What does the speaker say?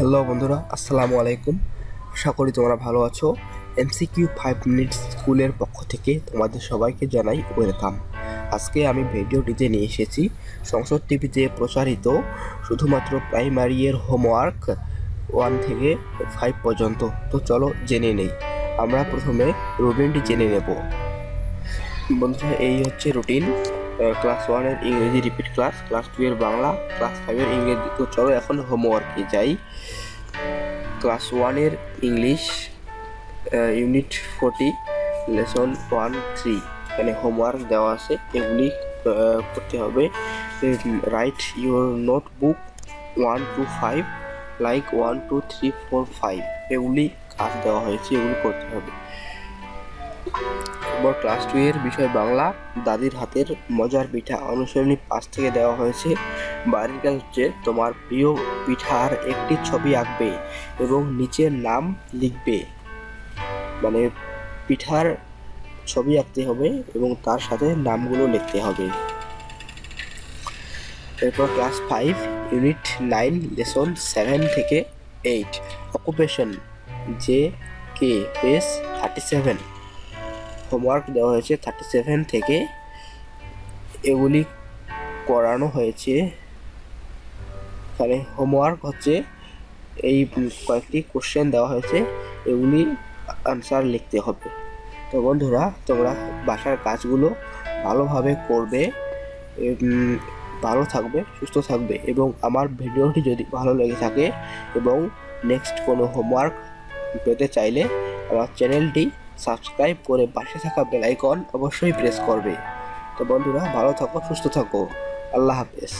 Hello বন্ধুরা, আসসালামু আলাইকুম। আশা করি তোমরা ভালো আছো। এমসিকিউ 5 মিনিটস স্কুলের পক্ষ থেকে তোমাদের সবাইকে জানাই ওয়েলকাম। আজকে আমি ভিডিওটিতে নিয়ে এসেছি সংসদ টিভিতে প্রচারিত শুধুমাত্র প্রাইমারি এর হোমওয়ার্ক 1 থেকে 5 পর্যন্ত। তো চলো জেনে নেই। আমরা প্রথমে রুটিনটি জেনে নেব। বন্ধুরা, এই হচ্ছে রুটিন। ক্লাস 1 এর ইংরেজি রিপিট ক্লাস, ক্লাস 2 এর বাংলা, ক্লাস 5 এর ইংরেজি। তো চলো এখন হোমওয়ার্কে যাই। ক্লাস 1 এর ইংলিশ ইউনিট 40 লেসন 1-3 এখানে হোমওয়ার্ক দেওয়া আছে, এগুলি করতে হবে। Right your notebook 1 to 5 like 1 2 3 4 5 এগুলি কাজ দেওয়া হয়েছে, এগুলি করতে হবে। এবার ক্লাস 2 এর বিষয় বাংলা, দাদির হাতের মজার পিঠা অনুসরণী 5 থেকে দেওয়া হয়েছে। বাড়ির কাজ হচ্ছে তোমার প্রিয় পিঠার একটি ছবি আঁকবে এবং নিচের নাম লিখবে, মানে পিঠার ছবি আঁকতে হবে এবং তার সাথে নামগুলো লিখতে হবে। এরপর ক্লাস 5 ইউনিট 9 লেসন 7 থেকে 8 occupation J K page 37 homework দেওয়া হয়েছে 37 থেকে, এগুলি করানো হয়েছে। এখানে হোমওয়ার্ক হচ্ছে এই কয়েকটি কোশ্চেন দেওয়া হয়েছে, এগুলি আনসার লিখতে হবে। তো বন্ধুরা, তোমরা বাসার কাজগুলো ভালোভাবে করবে, ভালো থাকবে, সুস্থ থাকবে। এবং আমার ভিডিওটি যদি ভালো লেগে থাকে এবং নেক্সট কোনো হোমওয়ার্ক পেতে চাইলে আমার চ্যানেলটি সাবস্ক্রাইব করে পাশে থাকা বেল আইকন অবশ্যই প্রেস করবে। তো বন্ধুরা, ভালো থাকো, সুস্থ থাকো। আল্লাহ হাফেজ।